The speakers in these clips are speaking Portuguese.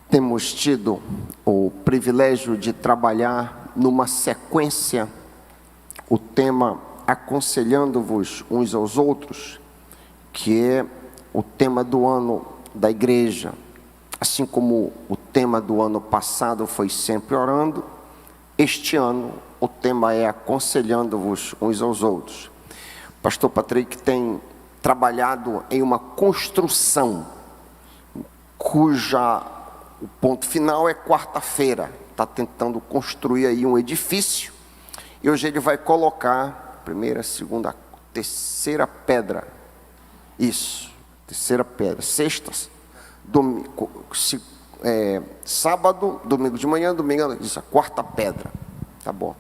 Temos tido o privilégio de trabalhar numa sequência o tema aconselhando-vos uns aos outros, que é o tema do ano da igreja. Assim como o tema do ano passado foi sempre orando, este ano o tema é aconselhando-vos uns aos outros. O pastor Patrick tem trabalhado em uma construção cuja o ponto final é quarta-feira. Está tentando construir aí um edifício. E hoje ele vai colocar a primeira, segunda, terceira pedra. Isso, terceira pedra. Sextas, domingo, sábado, domingo de manhã, domingo, isso, a quarta pedra. Tá bom.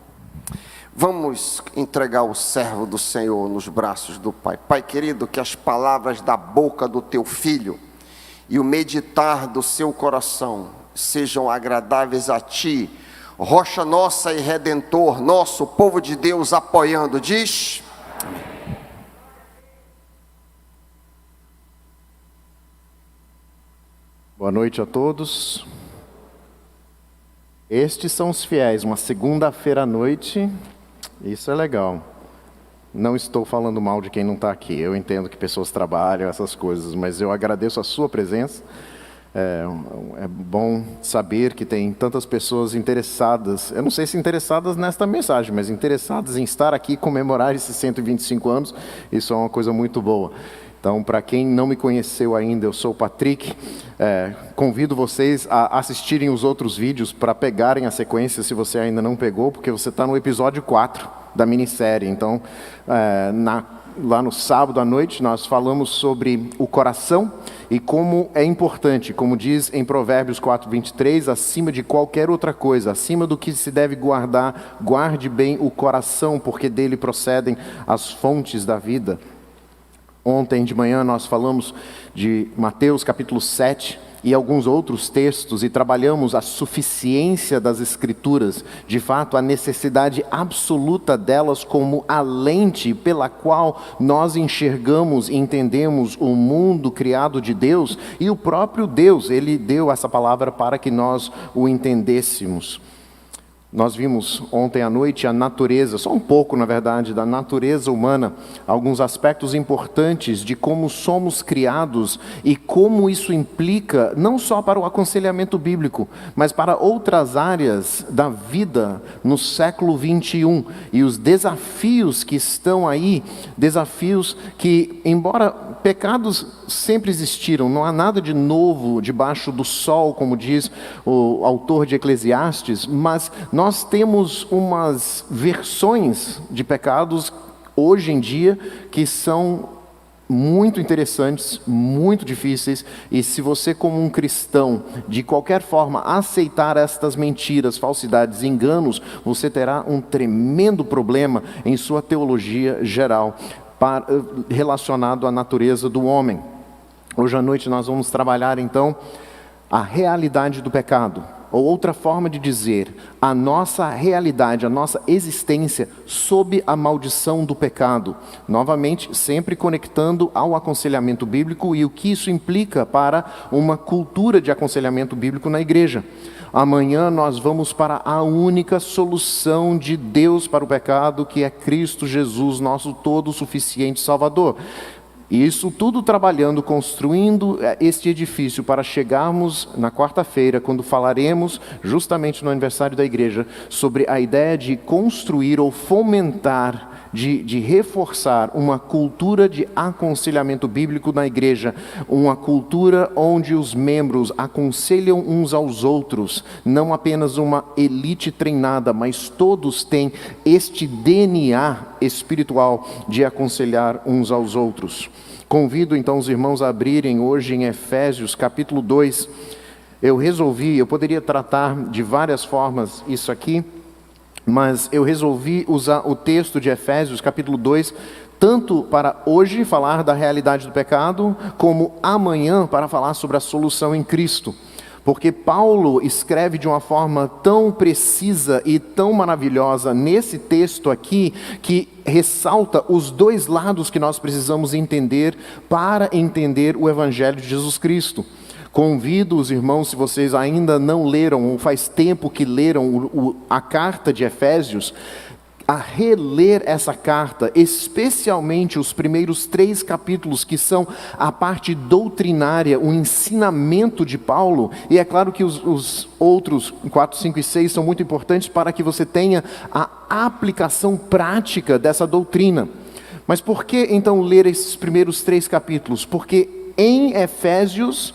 Vamos entregar o servo do Senhor nos braços do Pai. Pai querido, que as palavras da boca do teu filho e o meditar do seu coração sejam agradáveis a ti, rocha nossa e redentor nosso, povo de Deus apoiando, diz amém. Boa noite a todos. Estes são os fiéis, uma segunda-feira à noite, isso é legal. Não estou falando mal de quem não está aqui, eu entendo que pessoas trabalham, essas coisas, mas eu agradeço a sua presença. É bom saber que tem tantas pessoas interessadas, eu não sei se interessadas nesta mensagem, mas interessadas em estar aqui e comemorar esses 125 anos, isso é uma coisa muito boa. Então, para quem não me conheceu ainda, eu sou o Patrick, convido vocês a assistirem os outros vídeos para pegarem a sequência, se você ainda não pegou, porque você está no episódio 4 da minissérie. Então, lá no sábado à noite, nós falamos sobre o coração e como é importante, como diz em Provérbios 4:23, acima de qualquer outra coisa, acima do que se deve guardar, guarde bem o coração, porque dele procedem as fontes da vida. Ontem de manhã nós falamos de Mateus capítulo 7 e alguns outros textos e trabalhamos a suficiência das Escrituras, de fato a necessidade absoluta delas como a lente pela qual nós enxergamos e entendemos o mundo criado de Deus e o próprio Deus, Ele deu essa palavra para que nós o entendêssemos. Nós vimos ontem à noite a natureza, só um pouco na verdade, da natureza humana, alguns aspectos importantes de como somos criados e como isso implica, não só para o aconselhamento bíblico, mas para outras áreas da vida no século 21 e os desafios que estão aí, desafios que, embora pecados sempre existiram, não há nada de novo debaixo do sol, como diz o autor de Eclesiastes, mas nós temos umas versões de pecados hoje em dia que são muito interessantes, muito difíceis, e se você como um cristão, de qualquer forma, aceitar estas mentiras, falsidades, enganos, você terá um tremendo problema em sua teologia geral, relacionado à natureza do homem. Hoje à noite nós vamos trabalhar então a realidade do pecado, ou outra forma de dizer, a nossa realidade, a nossa existência sob a maldição do pecado. Novamente, sempre conectando ao aconselhamento bíblico e o que isso implica para uma cultura de aconselhamento bíblico na igreja. Amanhã nós vamos para a única solução de Deus para o pecado, que é Cristo Jesus, nosso todo suficiente Salvador. E isso tudo trabalhando, construindo este edifício para chegarmos na quarta-feira, quando falaremos, justamente no aniversário da igreja, sobre a ideia de construir ou fomentar, de reforçar uma cultura de aconselhamento bíblico na igreja, uma cultura onde os membros aconselham uns aos outros, não apenas uma elite treinada, mas todos têm este DNA espiritual de aconselhar uns aos outros. Convido então os irmãos a abrirem hoje em Efésios capítulo 2. Eu poderia tratar de várias formas isso aqui, mas eu resolvi usar o texto de Efésios capítulo 2, tanto para hoje falar da realidade do pecado, como amanhã para falar sobre a solução em Cristo. Porque Paulo escreve de uma forma tão precisa e tão maravilhosa nesse texto aqui, que ressalta os dois lados que nós precisamos entender para entender o Evangelho de Jesus Cristo. Convido os irmãos, se vocês ainda não leram, ou faz tempo que leram a carta de Efésios, a reler essa carta, especialmente os primeiros 3 capítulos, que são a parte doutrinária, o ensinamento de Paulo. E é claro que os outros 4, 5 e 6 são muito importantes para que você tenha a aplicação prática dessa doutrina. Mas por que então ler esses primeiros 3 capítulos? Porque em Efésios,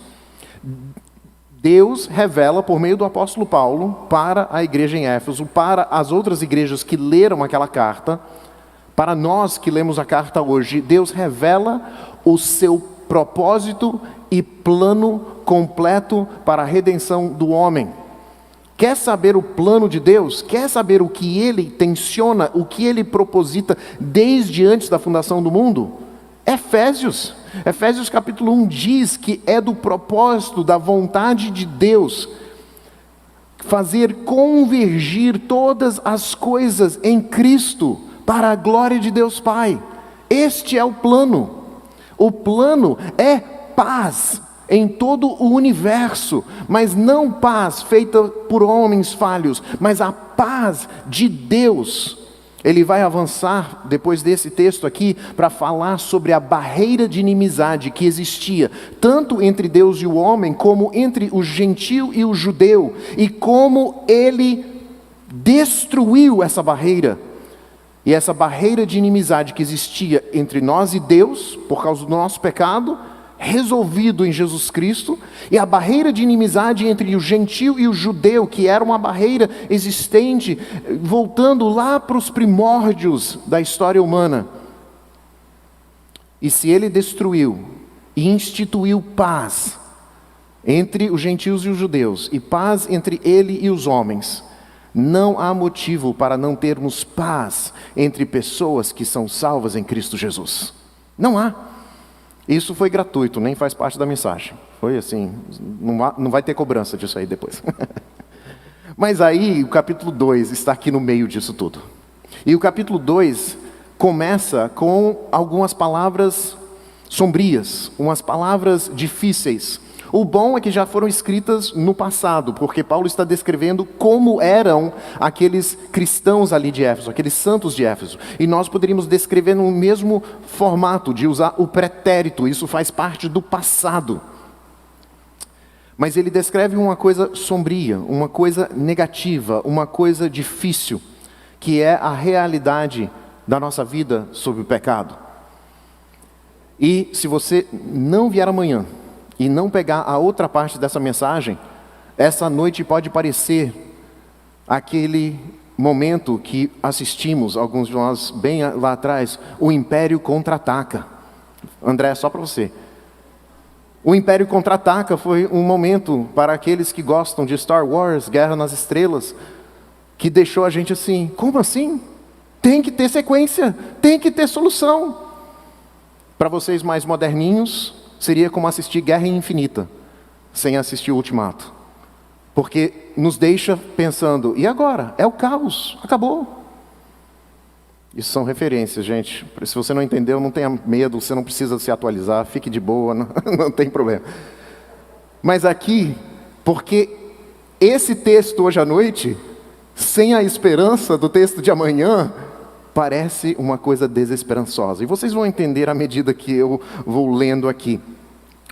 Deus revela por meio do apóstolo Paulo para a igreja em Éfeso, para as outras igrejas que leram aquela carta, para nós que lemos a carta hoje, Deus revela o seu propósito e plano completo para a redenção do homem. Quer saber o plano de Deus? Quer saber o que Ele tenciona, o que Ele proposita desde antes da fundação do mundo? Efésios capítulo 1 diz que é do propósito, da vontade de Deus, fazer convergir todas as coisas em Cristo, para a glória de Deus Pai. Este é o plano. O plano é paz em todo o universo, mas não paz feita por homens falhos, mas a paz de Deus. Ele vai avançar, depois desse texto aqui, para falar sobre a barreira de inimizade que existia, tanto entre Deus e o homem, como entre o gentio e o judeu, e como Ele destruiu essa barreira. E essa barreira de inimizade que existia entre nós e Deus, por causa do nosso pecado, resolvido em Jesus Cristo, e a barreira de inimizade entre o gentio e o judeu, que era uma barreira existente, voltando lá para os primórdios da história humana. E se Ele destruiu e instituiu paz entre os gentios e os judeus, e paz entre Ele e os homens, não há motivo para não termos paz entre pessoas que são salvas em Cristo Jesus. Não há. Isso foi gratuito, nem faz parte da mensagem. Foi assim, não vai ter cobrança disso aí depois. Mas aí o capítulo 2 está aqui no meio disso tudo. E o capítulo 2 começa com algumas palavras sombrias, umas palavras difíceis. O bom é que já foram escritas no passado, porque Paulo está descrevendo como eram aqueles cristãos ali de Éfeso, aqueles santos de Éfeso. E nós poderíamos descrever no mesmo formato de usar o pretérito, isso faz parte do passado. Mas ele descreve uma coisa sombria, uma coisa negativa, uma coisa difícil, que é a realidade da nossa vida sobre o pecado. E se você não vier amanhã e não pegar a outra parte dessa mensagem, essa noite pode parecer aquele momento que assistimos, alguns de nós bem lá atrás, o Império Contra-Ataca. André, só para você. O Império Contra-Ataca foi um momento para aqueles que gostam de Star Wars, Guerra nas Estrelas, que deixou a gente assim, como assim? Tem que ter sequência, tem que ter solução. Para vocês mais moderninhos, seria como assistir Guerra Infinita, sem assistir o Ultimato. Porque nos deixa pensando, e agora? É o caos, acabou. Isso são referências, gente. Se você não entendeu, não tenha medo, você não precisa se atualizar, fique de boa, não tem problema. Mas aqui, porque esse texto hoje à noite, sem a esperança do texto de amanhã, parece uma coisa desesperançosa. E vocês vão entender à medida que eu vou lendo aqui.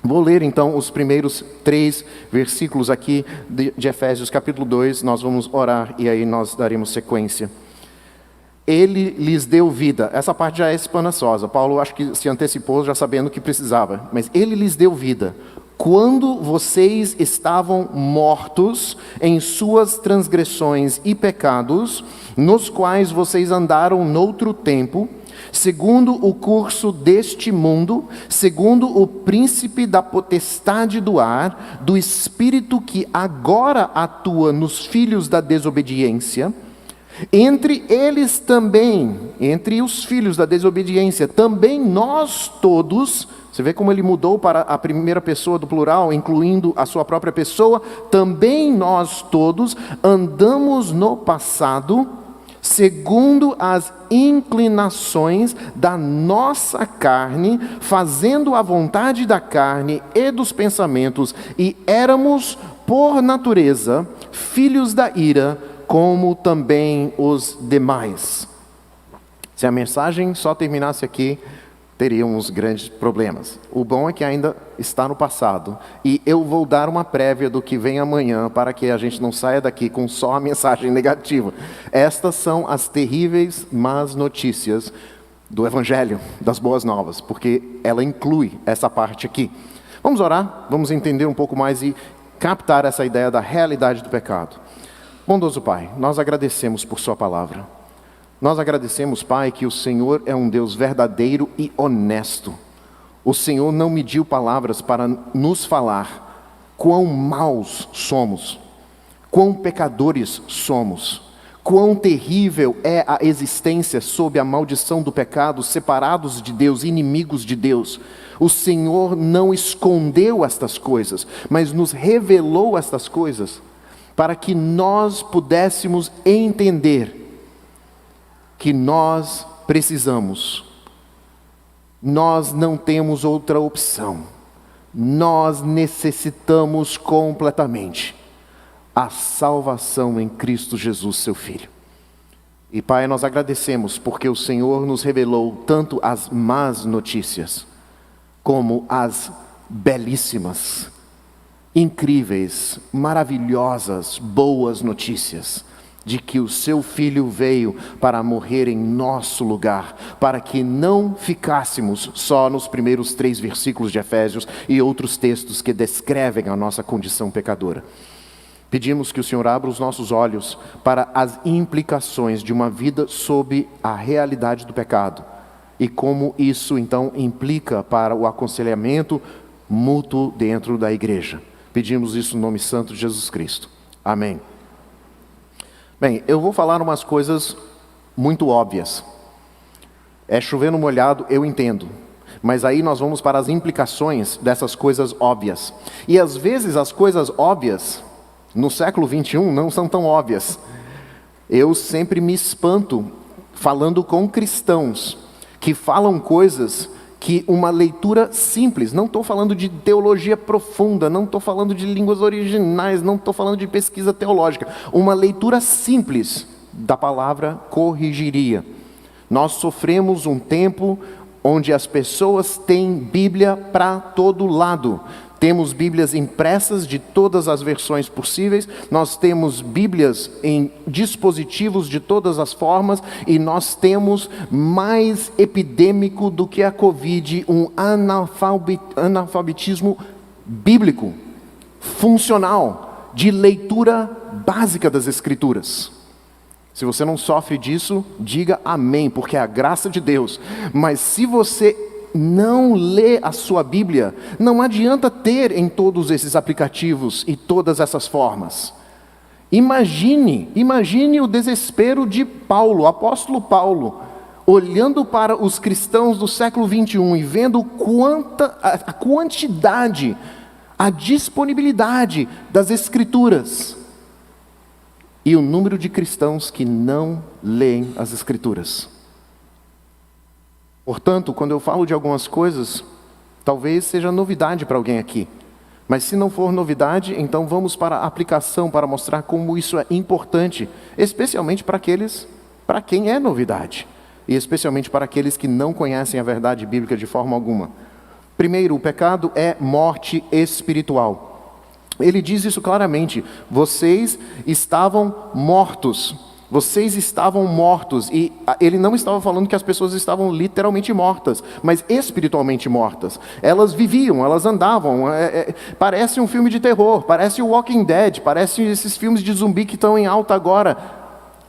Vou ler então os primeiros 3 versículos aqui de Efésios capítulo 2. Nós vamos orar e aí nós daremos sequência. Ele lhes deu vida. Essa parte já é espanaçosa. Paulo acho que se antecipou já sabendo o que precisava. Mas ele lhes deu vida. Quando vocês estavam mortos em suas transgressões e pecados, nos quais vocês andaram noutro tempo, segundo o curso deste mundo, segundo o príncipe da potestade do ar, do espírito que agora atua nos filhos da desobediência, entre eles também, entre os filhos da desobediência, também nós todos. Você vê como ele mudou para a primeira pessoa do plural, incluindo a sua própria pessoa. Também nós todos andamos no passado, segundo as inclinações da nossa carne, fazendo a vontade da carne e dos pensamentos, e éramos, por natureza, filhos da ira, como também os demais. Se a mensagem só terminasse aqui, teríamos grandes problemas. O bom é que ainda está no passado. E eu vou dar uma prévia do que vem amanhã, para que a gente não saia daqui com só a mensagem negativa. Estas são as terríveis más notícias do Evangelho, das boas novas, porque ela inclui essa parte aqui. Vamos orar, vamos entender um pouco mais e captar essa ideia da realidade do pecado. Bondoso Pai, nós agradecemos por sua palavra. Nós agradecemos, Pai, que o Senhor é um Deus verdadeiro e honesto. O Senhor não mediu palavras para nos falar quão maus somos, quão pecadores somos, quão terrível é a existência sob a maldição do pecado, separados de Deus, inimigos de Deus. O Senhor não escondeu estas coisas, mas nos revelou estas coisas para que nós pudéssemos entender que nós precisamos, nós não temos outra opção, nós necessitamos completamente a salvação em Cristo Jesus, seu Filho. E Pai, nós agradecemos porque o Senhor nos revelou tanto as más notícias, como as belíssimas, incríveis, maravilhosas, boas notícias, de que o seu Filho veio para morrer em nosso lugar, para que não ficássemos só nos primeiros 3 versículos de Efésios e outros textos que descrevem a nossa condição pecadora. Pedimos que o Senhor abra os nossos olhos para as implicações de uma vida sob a realidade do pecado e como isso então implica para o aconselhamento mútuo dentro da igreja. Pedimos isso no nome santo de Jesus Cristo. Amém. Bem, eu vou falar umas coisas muito óbvias. É chover no molhado, eu entendo. Mas aí nós vamos para as implicações dessas coisas óbvias. E às vezes as coisas óbvias, no século 21, não são tão óbvias. Eu sempre me espanto falando com cristãos que falam coisas que uma leitura simples, não estou falando de teologia profunda, não estou falando de línguas originais, não estou falando de pesquisa teológica, uma leitura simples da palavra corrigiria. Nós sofremos um tempo onde as pessoas têm Bíblia para todo lado. Temos Bíblias impressas de todas as versões possíveis, nós temos Bíblias em dispositivos de todas as formas, e nós temos mais epidêmico do que a Covid, um analfabetismo bíblico, funcional, de leitura básica das Escrituras. Se você não sofre disso, diga amém, porque é a graça de Deus. Mas se você não lê a sua Bíblia, não adianta ter em todos esses aplicativos e todas essas formas. Imagine o desespero de Paulo, o apóstolo Paulo, olhando para os cristãos do século 21 e vendo a quantidade, a disponibilidade das Escrituras e o número de cristãos que não leem as Escrituras. Portanto, quando eu falo de algumas coisas, talvez seja novidade para alguém aqui. Mas se não for novidade, então vamos para a aplicação, para mostrar como isso é importante, especialmente para quem é novidade, e especialmente para aqueles que não conhecem a verdade bíblica de forma alguma. Primeiro, o pecado é morte espiritual. Ele diz isso claramente: vocês estavam mortos. Vocês estavam mortos, e ele não estava falando que as pessoas estavam literalmente mortas, mas espiritualmente mortas. Elas viviam, elas andavam, parece um filme de terror, parece o Walking Dead, parece esses filmes de zumbi que estão em alta agora,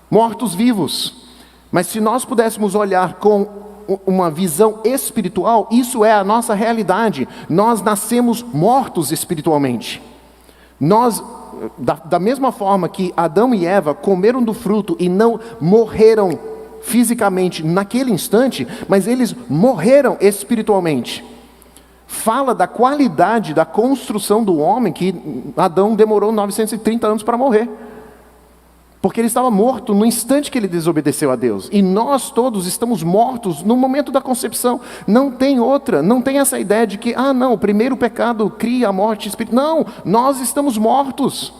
mortos-vivos. Mas se nós pudéssemos olhar com uma visão espiritual, isso é a nossa realidade. Nós nascemos mortos espiritualmente. Da mesma forma que Adão e Eva comeram do fruto e não morreram fisicamente naquele instante, mas eles morreram espiritualmente. Fala da qualidade da construção do homem, que Adão demorou 930 anos para morrer. Porque ele estava morto no instante que ele desobedeceu a Deus. E nós todos estamos mortos no momento da concepção. Não tem outra, não tem essa ideia de que, não, o primeiro pecado cria a morte espiritual. Não, nós estamos mortos.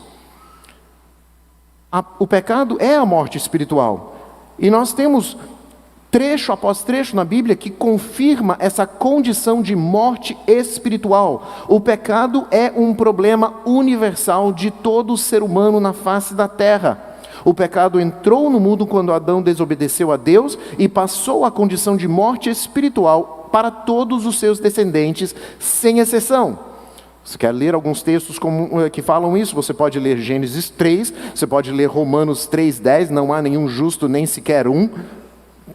O pecado é a morte espiritual. E nós temos trecho após trecho na Bíblia que confirma essa condição de morte espiritual. O pecado é um problema universal de todo ser humano na face da terra. O pecado entrou no mundo quando Adão desobedeceu a Deus e passou a condição de morte espiritual para todos os seus descendentes, sem exceção. Você quer ler alguns textos que falam isso? Você pode ler Gênesis 3, você pode ler Romanos 3,10, não há nenhum justo, nem sequer um.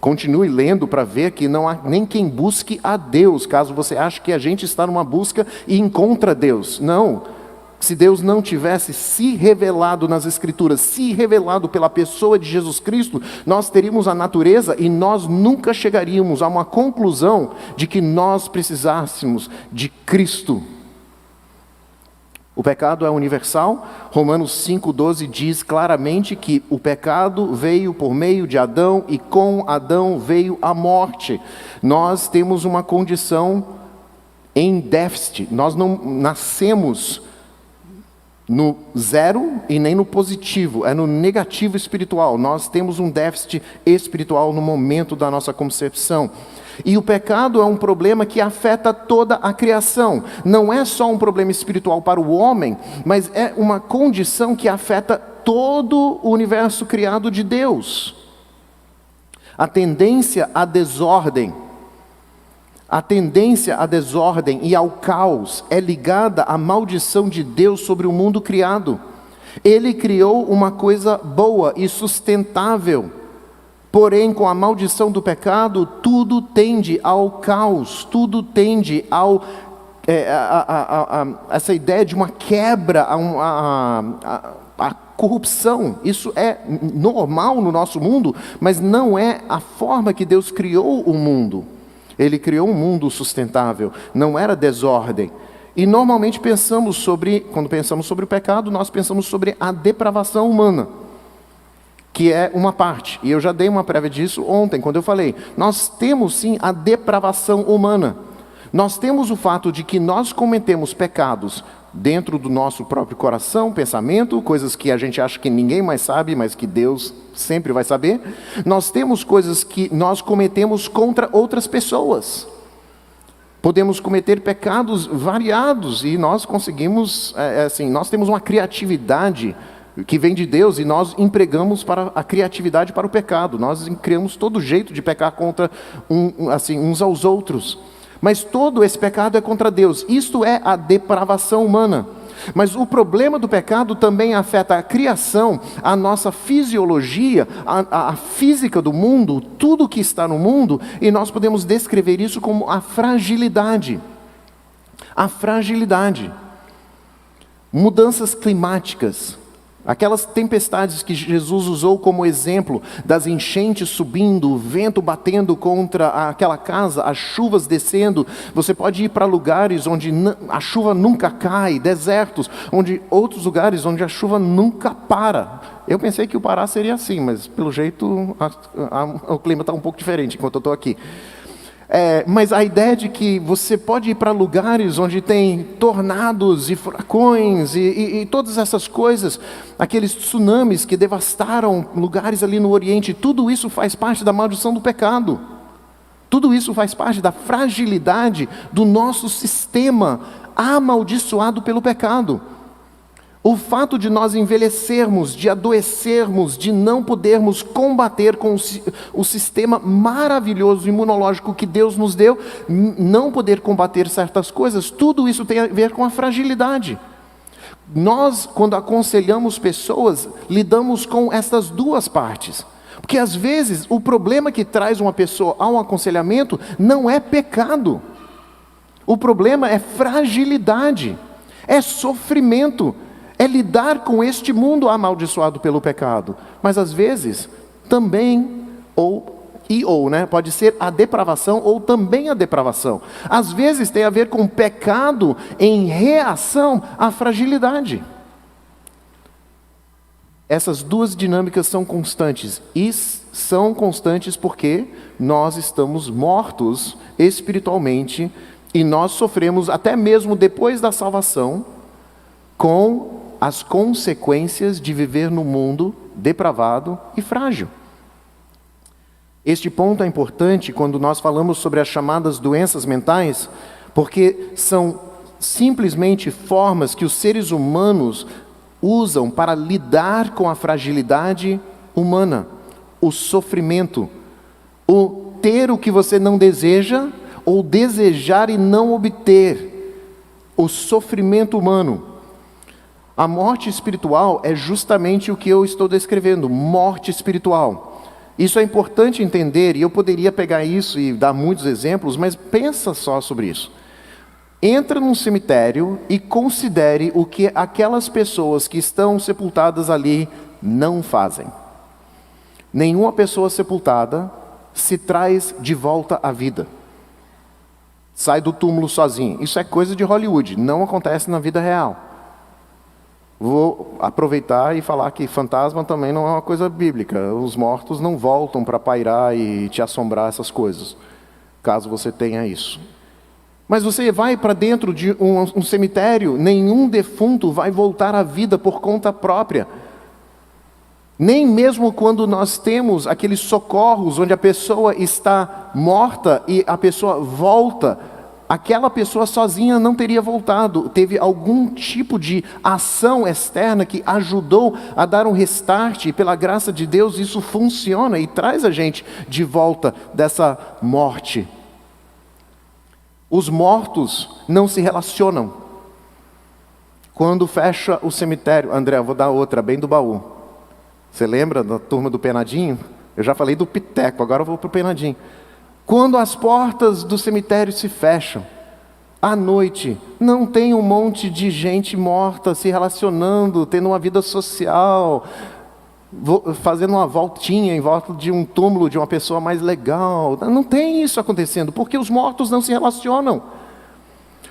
Continue lendo para ver que não há nem quem busque a Deus, caso você ache que a gente está numa busca e encontra Deus. Não. Se Deus não tivesse se revelado nas Escrituras, se revelado pela pessoa de Jesus Cristo, nós teríamos a natureza e nós nunca chegaríamos a uma conclusão de que nós precisássemos de Cristo. O pecado é universal. Romanos 5,12 diz claramente que o pecado veio por meio de Adão e com Adão veio a morte. Nós temos uma condição em déficit. Nós não nascemos no zero e nem no positivo, é no negativo espiritual. Nós temos um déficit espiritual no momento da nossa concepção. E o pecado é um problema que afeta toda a criação. Não é só um problema espiritual para o homem, mas é uma condição que afeta todo o universo criado de Deus. A tendência à desordem, e ao caos é ligada à maldição de Deus sobre o mundo criado. Ele criou uma coisa boa e sustentável, porém com a maldição do pecado, tudo tende ao caos, tudo tende essa ideia de uma quebra, a corrupção. Isso é normal no nosso mundo, mas não é a forma que Deus criou o mundo. Ele criou um mundo sustentável, não era desordem. E normalmente quando pensamos sobre o pecado, nós pensamos sobre a depravação humana, que é uma parte. E eu já dei uma prévia disso ontem, quando eu falei. Nós temos sim a depravação humana. Nós temos o fato de que nós cometemos pecados dentro do nosso próprio coração, pensamento, coisas que a gente acha que ninguém mais sabe, mas que Deus sempre vai saber. Nós temos coisas que nós cometemos contra outras pessoas. Podemos cometer pecados variados e nós conseguimos, nós temos uma criatividade que vem de Deus e nós empregamos para a criatividade para o pecado. Nós criamos todo jeito de pecar contra uns aos outros. Mas todo esse pecado é contra Deus. Isto é a depravação humana. Mas o problema do pecado também afeta a criação, a nossa fisiologia, a física do mundo, tudo que está no mundo, e nós podemos descrever isso como a fragilidade. A fragilidade. Mudanças climáticas. Aquelas tempestades que Jesus usou como exemplo, das enchentes subindo, o vento batendo contra aquela casa, as chuvas descendo. Você pode ir para lugares onde a chuva nunca cai, desertos, outros lugares onde a chuva nunca para. Eu pensei que o Pará seria assim, mas pelo jeito o clima está um pouco diferente enquanto eu estou aqui. Mas a ideia de que você pode ir para lugares onde tem tornados e furacões e todas essas coisas, aqueles tsunamis que devastaram lugares ali no Oriente, tudo isso faz parte da maldição do pecado. Tudo isso faz parte da fragilidade do nosso sistema amaldiçoado pelo pecado. O fato de nós envelhecermos, de adoecermos, de não podermos combater com o sistema maravilhoso imunológico que Deus nos deu, não poder combater certas coisas, tudo isso tem a ver com a fragilidade. Nós, quando aconselhamos pessoas, lidamos com essas duas partes. Porque às vezes o problema que traz uma pessoa a um aconselhamento não é pecado. O problema é fragilidade, é sofrimento. É lidar com este mundo amaldiçoado pelo pecado. Mas às vezes, também, pode ser a depravação ou também a depravação. Às vezes tem a ver com pecado em reação à fragilidade. essas duas dinâmicas são constantes. E são constantes porque nós estamos mortos espiritualmente e nós sofremos, até mesmo depois da salvação, com as consequências de viver no mundo depravado e frágil. Este ponto é importante quando nós falamos sobre as chamadas doenças mentais, porque são simplesmente formas que os seres humanos usam para lidar com a fragilidade humana, o sofrimento, o ter o que você não deseja ou desejar e não obter, o sofrimento humano. A morte espiritual é justamente o que eu estou descrevendo, morte espiritual. Isso é importante entender, e eu poderia pegar isso e dar muitos exemplos, mas pensa só sobre isso. Entra num cemitério e considere o que aquelas pessoas que estão sepultadas ali não fazem. Nenhuma pessoa sepultada se traz de volta à vida. Sai do túmulo sozinho. Isso é coisa de Hollywood, não acontece na vida real. Vou aproveitar e falar que fantasma também não é uma coisa bíblica. Os mortos não voltam para pairar e te assombrar essas coisas, caso você tenha isso. Mas você vai para dentro de um cemitério, nenhum defunto vai voltar à vida por conta própria. Nem mesmo quando nós temos aqueles socorros onde a pessoa está morta e a pessoa volta, aquela pessoa sozinha não teria voltado. Teve algum tipo de ação externa que ajudou a dar um restart, e pela graça de Deus isso funciona e traz a gente de volta dessa morte. Os mortos não se relacionam. Quando fecha o cemitério, André, eu vou dar outra, bem do baú. Você lembra da turma do Penadinho? Eu já falei do Piteco, agora eu vou para o Penadinho. Quando as portas do cemitério se fecham, à noite, não tem um monte de gente morta se relacionando, tendo uma vida social, fazendo uma voltinha em volta de um túmulo de uma pessoa mais legal. Não tem isso acontecendo, porque os mortos não se relacionam.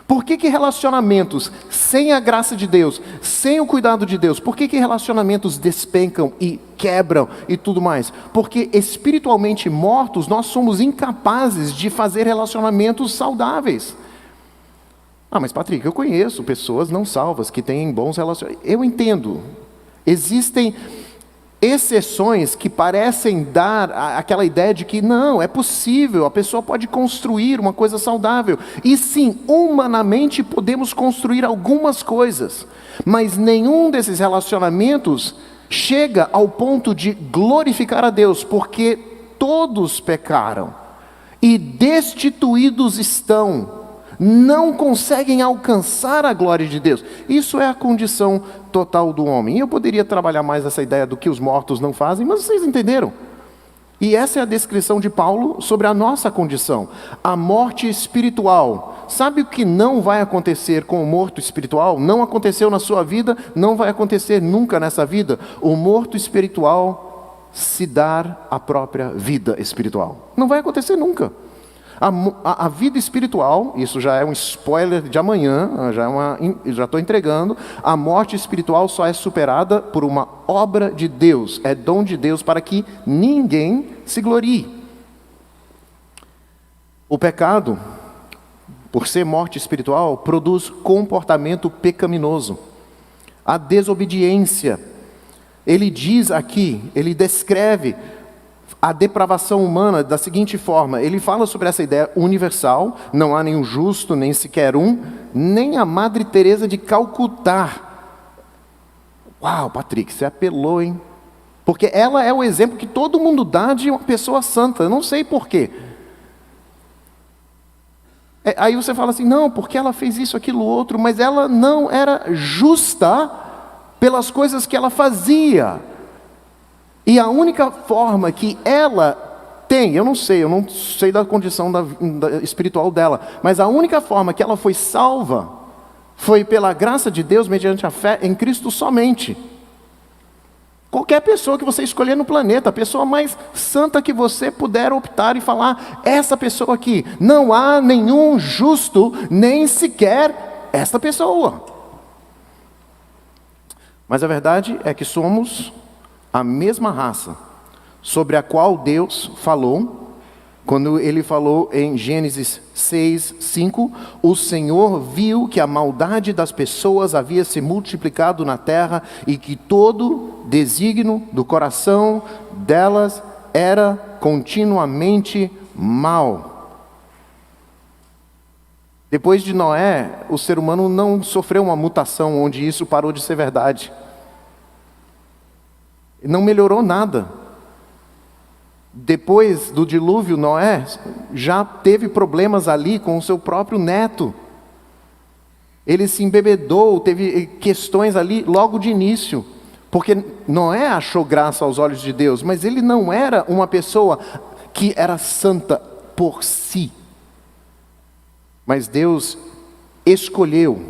Por que relacionamentos sem a graça de Deus, sem o cuidado de Deus, por que relacionamentos despencam e quebram e tudo mais? Porque espiritualmente mortos, nós somos incapazes de fazer relacionamentos saudáveis. Mas Patrick, eu conheço pessoas não salvas que têm bons relacionamentos. Eu entendo. Existem exceções que parecem dar aquela ideia de que não, é possível, a pessoa pode construir uma coisa saudável. E sim, humanamente podemos construir algumas coisas, mas nenhum desses relacionamentos chega ao ponto de glorificar a Deus, porque todos pecaram e destituídos estão, não conseguem alcançar a glória de Deus. Isso é a condição total do homem. E eu poderia trabalhar mais essa ideia do que os mortos não fazem, mas vocês entenderam. E essa é a descrição de Paulo sobre a nossa condição. A morte espiritual. Sabe o que não vai acontecer com o morto espiritual? Não aconteceu na sua vida, não vai acontecer nunca nessa vida. O morto espiritual se dar a própria vida espiritual. Não vai acontecer nunca. A vida espiritual, isso já é um spoiler de amanhã, já estou entregando, a morte espiritual só é superada por uma obra de Deus, é dom de Deus para que ninguém se glorie. O pecado, por ser morte espiritual, produz comportamento pecaminoso, a desobediência. Ele diz aqui, ele descreve a depravação humana da seguinte forma, ele fala sobre essa ideia universal, não há nenhum justo, nem sequer um, nem a Madre Teresa de Calcutá. Uau, Patrick, você apelou, hein? Porque ela é o exemplo que todo mundo dá de uma pessoa santa, eu não sei porquê. Aí você fala assim, não, porque ela fez isso, aquilo, outro, mas ela não era justa pelas coisas que ela fazia. E a única forma que ela tem, eu não sei da condição espiritual dela, mas a única forma que ela foi salva foi pela graça de Deus, mediante a fé em Cristo somente. Qualquer pessoa que você escolher no planeta, a pessoa mais santa que você puder optar e falar, essa pessoa aqui, não há nenhum justo, nem sequer esta pessoa. Mas a verdade é que somos a mesma raça sobre a qual Deus falou, quando ele falou em Gênesis 6:5, o Senhor viu que a maldade das pessoas havia se multiplicado na terra e que todo desígnio do coração delas era continuamente mal. Depois de Noé, o ser humano não sofreu uma mutação onde isso parou de ser verdade. Não melhorou nada. Depois do dilúvio, Noé já teve problemas ali com o seu próprio neto. Ele se embebedou, teve questões ali logo de início. Porque Noé achou graça aos olhos de Deus, mas ele não era uma pessoa que era santa por si. Mas Deus escolheu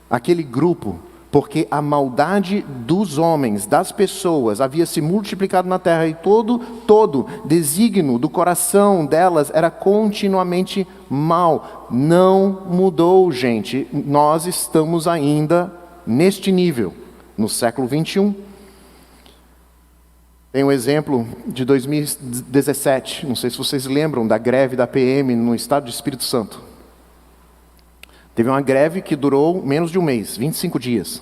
aquele grupo porque a maldade dos homens, das pessoas, havia se multiplicado na terra e todo desígnio do coração delas era continuamente mal. Não mudou, gente. Nós estamos ainda neste nível, no século 21. Tem um exemplo de 2017, não sei se vocês lembram da greve da PM no estado do Espírito Santo. Teve uma greve que durou menos de um mês, 25 dias.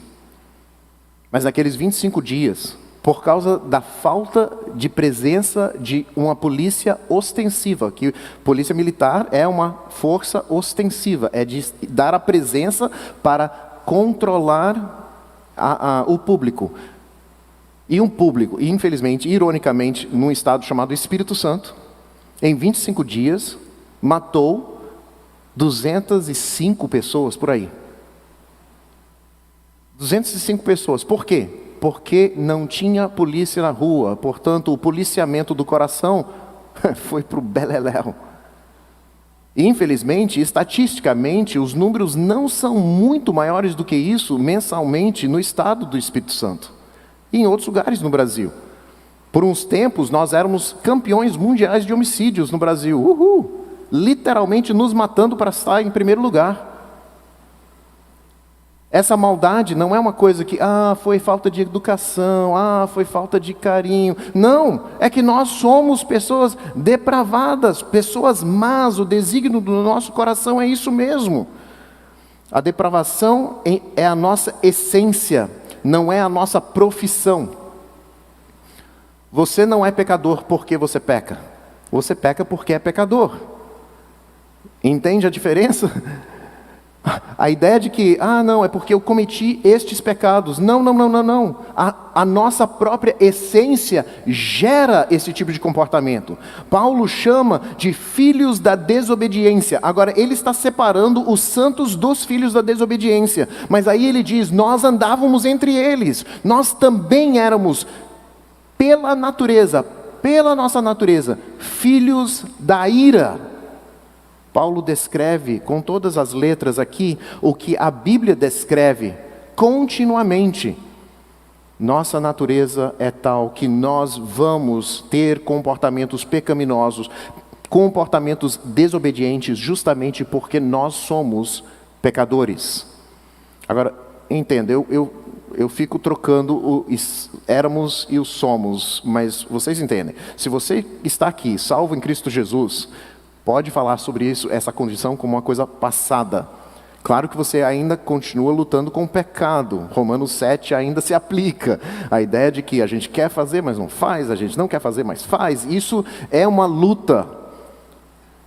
Mas naqueles 25 dias, por causa da falta de presença de uma polícia ostensiva, que polícia militar é uma força ostensiva, é de dar a presença para controlar o público. E um público, infelizmente, ironicamente, num estado chamado Espírito Santo, em 25 dias, matou 205 pessoas por aí. 205 pessoas. Por quê? Porque não tinha polícia na rua. Portanto, o policiamento do coração foi para o beleléu. Infelizmente, estatisticamente, os números não são muito maiores do que isso mensalmente no estado do Espírito Santo e em outros lugares no Brasil. Por uns tempos, nós éramos campeões mundiais de homicídios no Brasil. Uhul! Literalmente nos matando para estar em primeiro lugar. Essa maldade não é uma coisa que, foi falta de educação, foi falta de carinho. Não, é que nós somos pessoas depravadas, pessoas más. O desígnio do nosso coração é isso mesmo. A depravação é a nossa essência, não é a nossa profissão. Você não é pecador porque você peca. Você peca porque é pecador. Entende a diferença? A ideia de que, não, é porque eu cometi estes pecados. Não. A nossa própria essência gera esse tipo de comportamento. Paulo chama de filhos da desobediência. Agora, ele está separando os santos dos filhos da desobediência. Mas aí ele diz, nós andávamos entre eles. Nós também éramos, pela nossa natureza, filhos da ira. Paulo descreve com todas as letras aqui o que a Bíblia descreve continuamente. Nossa natureza é tal que nós vamos ter comportamentos pecaminosos, comportamentos desobedientes, justamente porque nós somos pecadores. Agora, entenda, eu fico trocando éramos e o somos, mas vocês entendem. Se você está aqui, salvo em Cristo Jesus, pode falar sobre isso, essa condição, como uma coisa passada. Claro que você ainda continua lutando com o pecado. Romanos 7 ainda se aplica. A ideia de que a gente quer fazer, mas não faz, a gente não quer fazer, mas faz. Isso é uma luta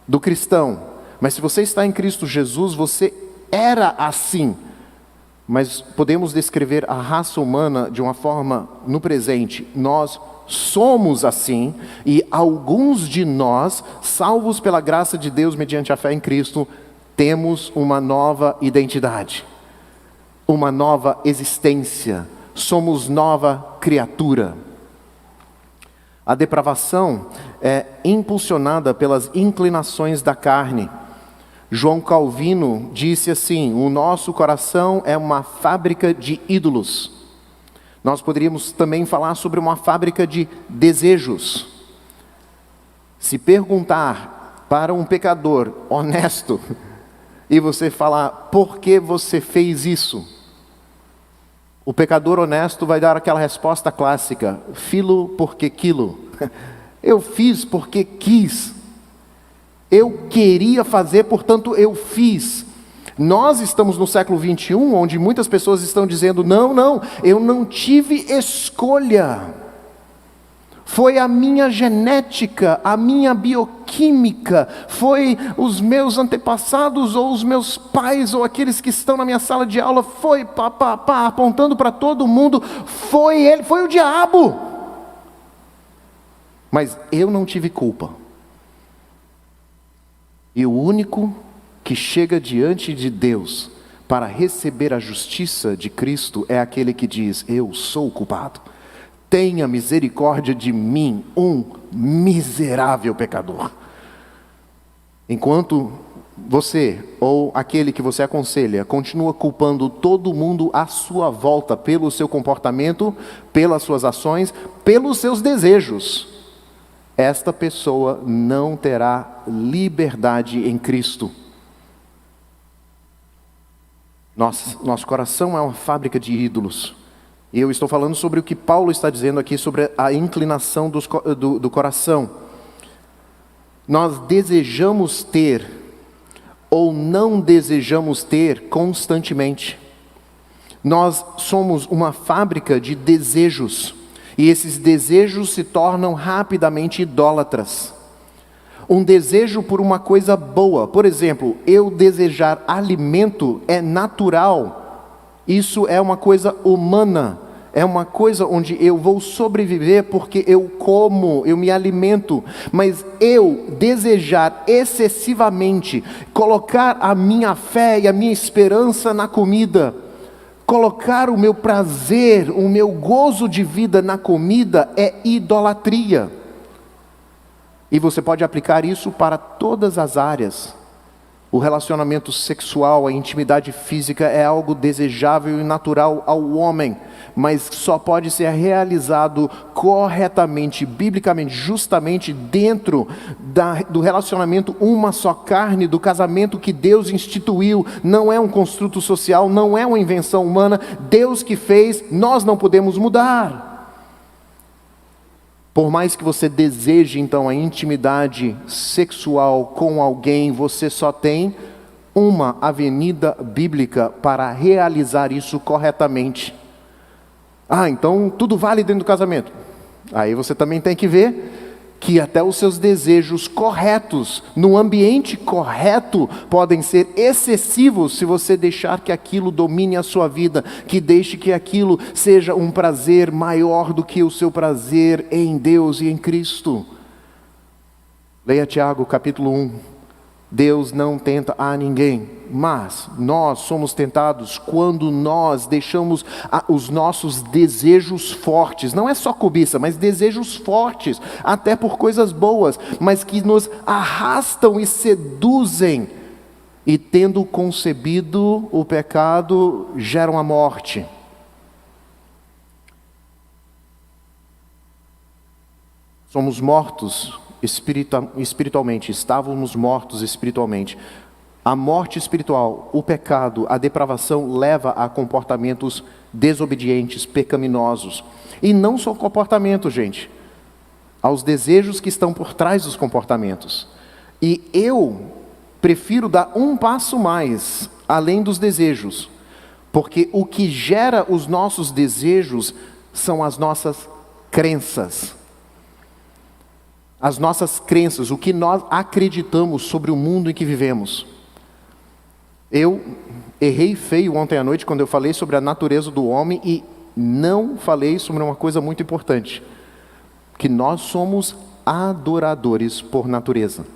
do cristão. Mas se você está em Cristo Jesus, você era assim. Mas podemos descrever a raça humana de uma forma no presente. Nós somos assim, e alguns de nós, salvos pela graça de Deus mediante a fé em Cristo, temos uma nova identidade, uma nova existência, somos nova criatura. A depravação é impulsionada pelas inclinações da carne. João Calvino disse assim: o nosso coração é uma fábrica de ídolos. Nós poderíamos também falar sobre uma fábrica de desejos. Se perguntar para um pecador honesto, e você falar, por que você fez isso? O pecador honesto vai dar aquela resposta clássica: filo porque quilo. Eu fiz porque quis. Eu queria fazer, portanto eu fiz. Nós estamos no século 21, onde muitas pessoas estão dizendo: não, eu não tive escolha. Foi a minha genética, a minha bioquímica, foi os meus antepassados, ou os meus pais, ou aqueles que estão na minha sala de aula, foi apontando para todo mundo, foi ele, foi o diabo. Mas eu não tive culpa. E o único que chega diante de Deus para receber a justiça de Cristo é aquele que diz: eu sou culpado. Tenha misericórdia de mim, um miserável pecador. Enquanto você, ou aquele que você aconselha, continua culpando todo mundo à sua volta pelo seu comportamento, pelas suas ações, pelos seus desejos, esta pessoa não terá liberdade em Cristo. Nosso coração é uma fábrica de ídolos. E eu estou falando sobre o que Paulo está dizendo aqui, sobre a inclinação do coração. Nós desejamos ter, ou não desejamos ter constantemente. Nós somos uma fábrica de desejos, e esses desejos se tornam rapidamente idólatras. Um desejo por uma coisa boa, por exemplo, eu desejar alimento é natural, isso é uma coisa humana. É uma coisa onde eu vou sobreviver porque eu como, eu me alimento. Mas eu desejar excessivamente, colocar a minha fé e a minha esperança na comida, colocar o meu prazer, o meu gozo de vida na comida é idolatria. E você pode aplicar isso para todas as áreas. O relacionamento sexual, a intimidade física é algo desejável e natural ao homem, mas só pode ser realizado corretamente, biblicamente, justamente dentro do relacionamento uma só carne, do casamento que Deus instituiu. Não é um construto social, não é uma invenção humana, Deus que fez, nós não podemos mudar. Por mais que você deseje então a intimidade sexual com alguém, você só tem uma avenida bíblica para realizar isso corretamente. Então tudo vale dentro do casamento. Aí você também tem que ver que até os seus desejos corretos, no ambiente correto, podem ser excessivos se você deixar que aquilo domine a sua vida, que deixe que aquilo seja um prazer maior do que o seu prazer em Deus e em Cristo. Leia Tiago capítulo 1. Deus não tenta a ninguém, mas nós somos tentados quando nós deixamos os nossos desejos fortes, não é só cobiça, mas desejos fortes, até por coisas boas, mas que nos arrastam e seduzem, e tendo concebido o pecado, geram a morte. Somos mortos espiritualmente, estávamos mortos espiritualmente. A morte espiritual, o pecado, a depravação leva a comportamentos desobedientes, pecaminosos. E não só comportamento, gente, aos desejos que estão por trás dos comportamentos. E eu prefiro dar um passo mais, além dos desejos, porque o que gera os nossos desejos são as nossas crenças. As nossas crenças, o que nós acreditamos sobre o mundo em que vivemos. Eu errei feio ontem à noite quando eu falei sobre a natureza do homem e não falei sobre uma coisa muito importante, que nós somos adoradores por natureza.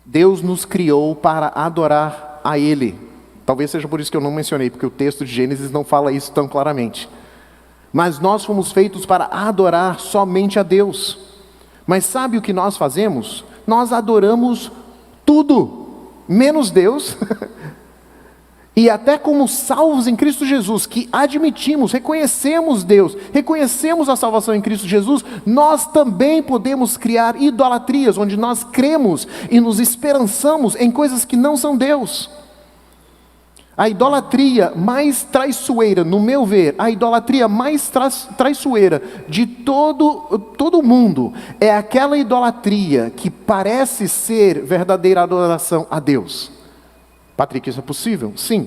Deus nos criou para adorar a Ele. Talvez seja por isso que eu não mencionei, porque o texto de Gênesis não fala isso tão claramente. Mas nós fomos feitos para adorar somente a Deus. Mas sabe o que nós fazemos? Nós adoramos tudo, menos Deus. E até como salvos em Cristo Jesus, que admitimos, reconhecemos Deus, reconhecemos a salvação em Cristo Jesus, nós também podemos criar idolatrias, onde nós cremos e nos esperançamos em coisas que não são Deus. A idolatria mais traiçoeira, no meu ver, a idolatria mais traiçoeira de todo mundo é aquela idolatria que parece ser verdadeira adoração a Deus. Patrick, isso é possível? Sim.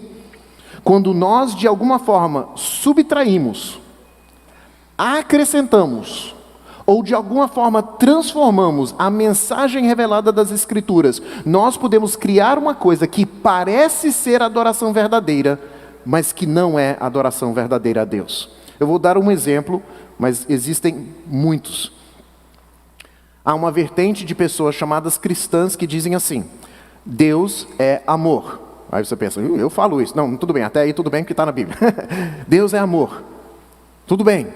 Quando nós, de alguma forma, subtraímos, acrescentamos, ou de alguma forma transformamos a mensagem revelada das Escrituras, nós podemos criar uma coisa que parece ser adoração verdadeira, mas que não é adoração verdadeira a Deus. Eu vou dar um exemplo, mas existem muitos. Há uma vertente de pessoas chamadas cristãs que dizem assim: Deus é amor. Aí você pensa, eu falo isso. Não, tudo bem, até aí tudo bem porque está na Bíblia. Deus é amor. Tudo bem.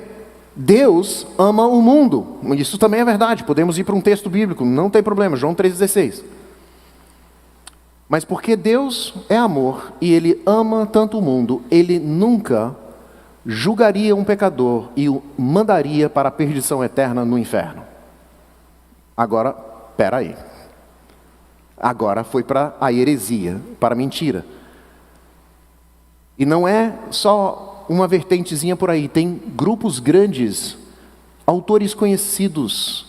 Deus ama o mundo. Isso também é verdade. Podemos ir para um texto bíblico, não tem problema. João 3,16. Mas porque Deus é amor e Ele ama tanto o mundo, Ele nunca julgaria um pecador e o mandaria para a perdição eterna no inferno. Agora, espera aí. Agora foi para a heresia, para a mentira. E não é só uma vertentezinha por aí, tem grupos grandes, autores conhecidos,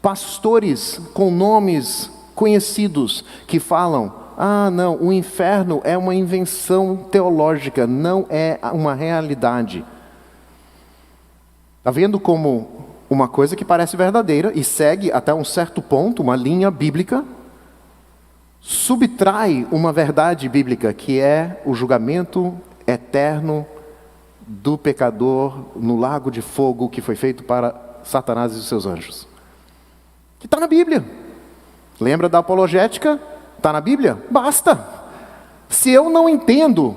pastores com nomes conhecidos, que falam: ah não, o inferno é uma invenção teológica, não é uma realidade. Está vendo como uma coisa que parece verdadeira e segue até um certo ponto, uma linha bíblica, subtrai uma verdade bíblica que é o julgamento eterno do pecador no lago de fogo que foi feito para Satanás e os seus anjos. Que está na Bíblia. Lembra da apologética? Está na Bíblia? Basta. Se eu não entendo,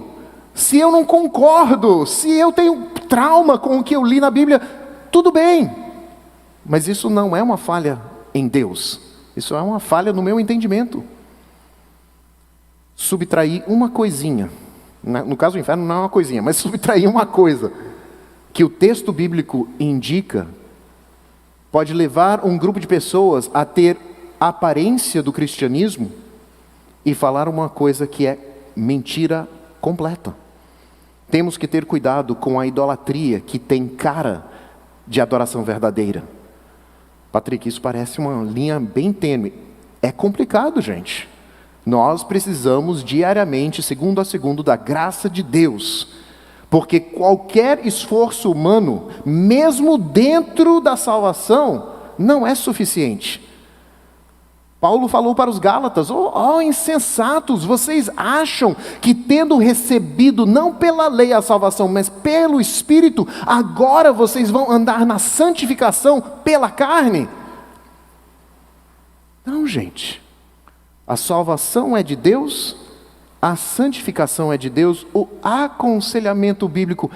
se eu não concordo, se eu tenho trauma com o que eu li na Bíblia, tudo bem. Mas isso não é uma falha em Deus. Isso é uma falha no meu entendimento. Subtrair uma coisinha. No caso do inferno não é uma coisinha, mas subtrair uma coisa que o texto bíblico indica pode levar um grupo de pessoas a ter a aparência do cristianismo e falar uma coisa que é mentira completa. Temos que ter cuidado com a idolatria que tem cara de adoração verdadeira. Patrick, isso parece uma linha bem tênue. É complicado, gente. Nós precisamos diariamente, segundo a segundo, da graça de Deus. Porque qualquer esforço humano, mesmo dentro da salvação, não é suficiente. Paulo falou para os Gálatas: ó insensatos, vocês acham que tendo recebido não pela lei a salvação, mas pelo Espírito, agora vocês vão andar na santificação pela carne? Não, gente. A salvação é de Deus, a santificação é de Deus, o aconselhamento bíblico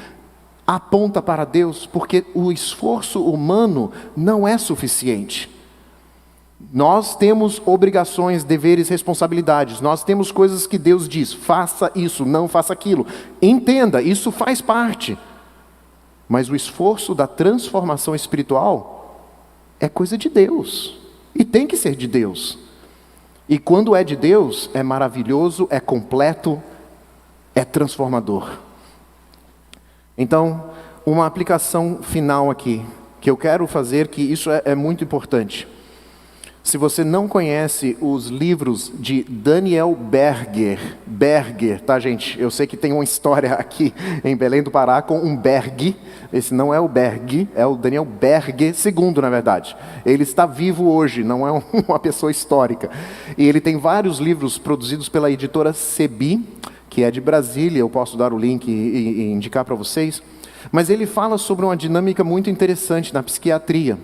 aponta para Deus, porque o esforço humano não é suficiente. Nós temos obrigações, deveres, responsabilidades, nós temos coisas que Deus diz: faça isso, não faça aquilo. Entenda, isso faz parte. Mas o esforço da transformação espiritual é coisa de Deus, e tem que ser de Deus. E quando é de Deus, é maravilhoso, é completo, é transformador. Então, uma aplicação final aqui, que eu quero fazer, que isso é muito importante. Se você não conhece os livros de Daniel Berger, tá, gente? Eu sei que tem uma história aqui em Belém do Pará com um Berg. Esse não é o Berg, é o Daniel Berger II, na verdade. Ele está vivo hoje, não é uma pessoa histórica. E ele tem vários livros produzidos pela editora Sebi, que é de Brasília. Eu posso dar o link e indicar para vocês. Mas ele fala sobre uma dinâmica muito interessante na psiquiatria,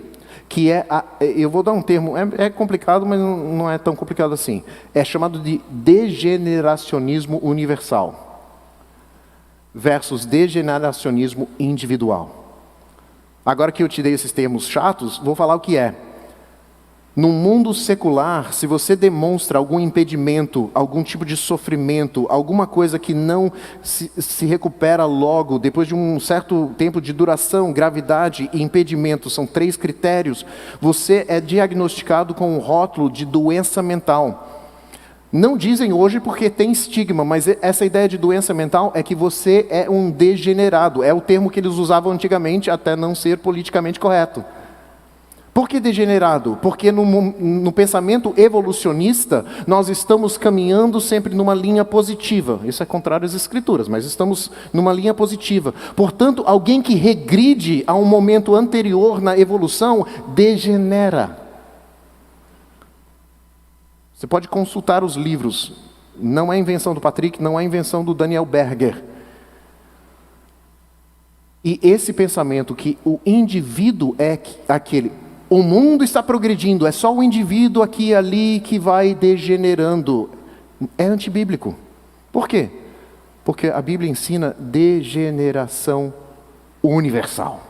que é, eu vou dar um termo, é complicado, mas não é tão complicado assim. É chamado de degeneracionismo universal versus degeneracionismo individual. Agora que eu te dei esses termos chatos, vou falar o que é. No mundo secular, se você demonstra algum impedimento, algum tipo de sofrimento, alguma coisa que não se recupera logo, depois de um certo tempo de duração, gravidade e impedimento, são 3 critérios, você é diagnosticado com um rótulo de doença mental. Não dizem hoje porque tem estigma, mas essa ideia de doença mental é que você é um degenerado. É o termo que eles usavam antigamente até não ser politicamente correto. Por que degenerado? Porque no pensamento evolucionista, nós estamos caminhando sempre numa linha positiva. Isso é contrário às escrituras, mas estamos numa linha positiva. Portanto, alguém que regride a um momento anterior na evolução, degenera. Você pode consultar os livros. Não é invenção do Patrick, não é invenção do Daniel Berger. E esse pensamento que o indivíduo é aquele... O mundo está progredindo, é só o indivíduo aqui e ali que vai degenerando. É antibíblico. Por quê? Porque a Bíblia ensina degeneração universal.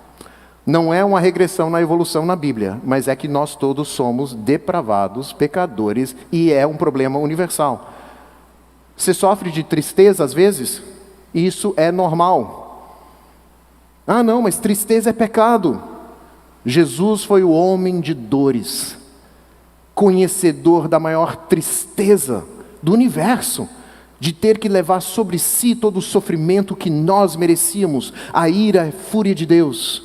Não é uma regressão na evolução na Bíblia, mas é que nós todos somos depravados, pecadores, e é um problema universal. Você sofre de tristeza às vezes? Isso é normal. Ah não, mas tristeza é pecado. Jesus foi o homem de dores, conhecedor da maior tristeza do universo, de ter que levar sobre si todo o sofrimento que nós merecíamos, a ira, a fúria de Deus.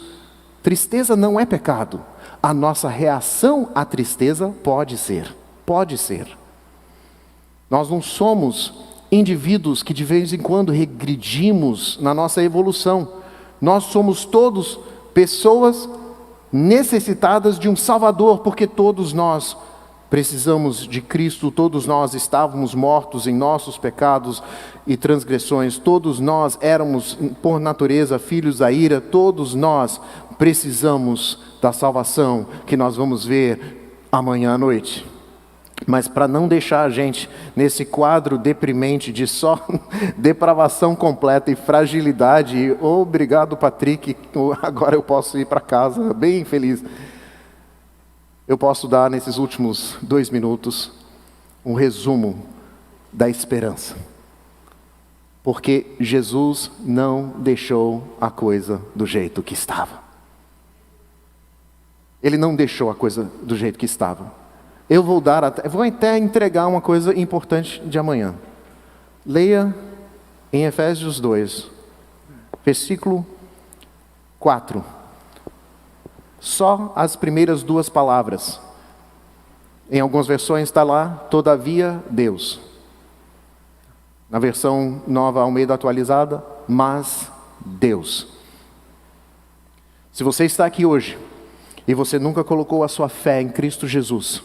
Tristeza não é pecado. A nossa reação à tristeza pode ser. Nós não somos indivíduos que de vez em quando regredimos na nossa evolução. Nós somos todos pessoas necessitadas de um Salvador, porque todos nós precisamos de Cristo, todos nós estávamos mortos em nossos pecados e transgressões, todos nós éramos por natureza filhos da ira, todos nós precisamos da salvação que nós vamos ver amanhã à noite. Mas para não deixar a gente nesse quadro deprimente de só depravação completa e fragilidade, obrigado Patrick, agora eu posso ir para casa bem feliz. Eu posso dar nesses últimos 2 minutos um resumo da esperança. Porque Jesus não deixou a coisa do jeito que estava. Ele não deixou a coisa do jeito que estava. Eu vou até entregar uma coisa importante de amanhã. Leia em Efésios 2, versículo 4. Só as primeiras 2 palavras. Em algumas versões está lá, todavia Deus. Na versão nova Almeida atualizada, mas Deus. Se você está aqui hoje e você nunca colocou a sua fé em Cristo Jesus,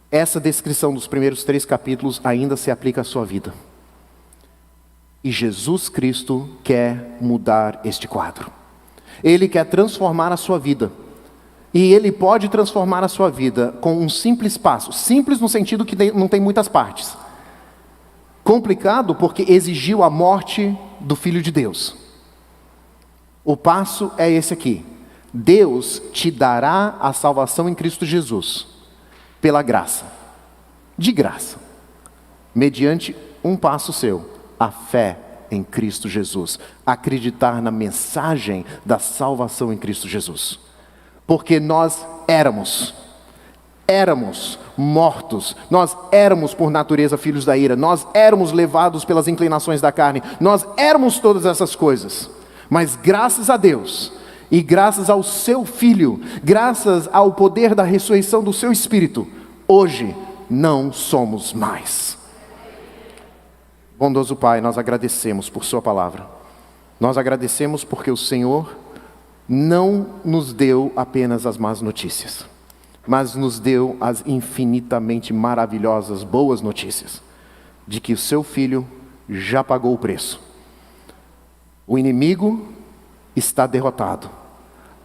essa descrição dos primeiros 3 capítulos ainda se aplica à sua vida. E Jesus Cristo quer mudar este quadro. Ele quer transformar a sua vida. E Ele pode transformar a sua vida com um simples passo. Simples no sentido que não tem muitas partes. Complicado porque exigiu a morte do Filho de Deus. O passo é esse aqui. Deus te dará a salvação em Cristo Jesus. Pela graça, de graça, mediante um passo seu, a fé em Cristo Jesus, acreditar na mensagem da salvação em Cristo Jesus, porque nós éramos mortos, nós éramos por natureza filhos da ira, nós éramos levados pelas inclinações da carne, nós éramos todas essas coisas, mas graças a Deus, e graças ao seu Filho, graças ao poder da ressurreição do seu Espírito, hoje não somos mais. Bondoso Pai, nós agradecemos por sua palavra. Nós agradecemos porque o Senhor não nos deu apenas as más notícias, mas nos deu as infinitamente maravilhosas boas notícias, de que o seu Filho já pagou o preço. O inimigo está derrotado.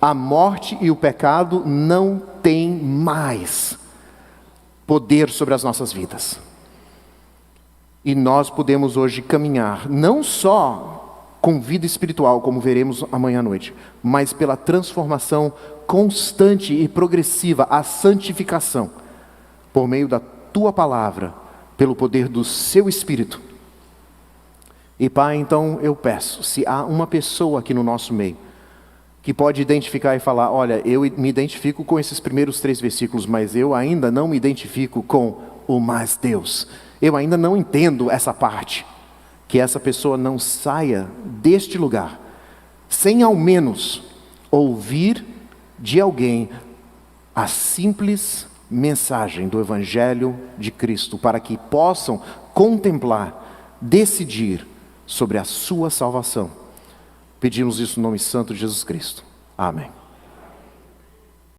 A morte e o pecado não têm mais poder sobre as nossas vidas. E nós podemos hoje caminhar, não só com vida espiritual, como veremos amanhã à noite, mas pela transformação constante e progressiva, a santificação, por meio da Tua Palavra, pelo poder do Seu Espírito. E Pai, então eu peço, se há uma pessoa aqui no nosso meio, que pode identificar e falar, olha, eu me identifico com esses primeiros 3 versículos, mas eu ainda não me identifico com o mais Deus. Eu ainda não entendo essa parte, que essa pessoa não saia deste lugar sem ao menos ouvir de alguém a simples mensagem do Evangelho de Cristo, para que possam contemplar, decidir sobre a sua salvação. Pedimos isso no nome santo de Jesus Cristo. Amém.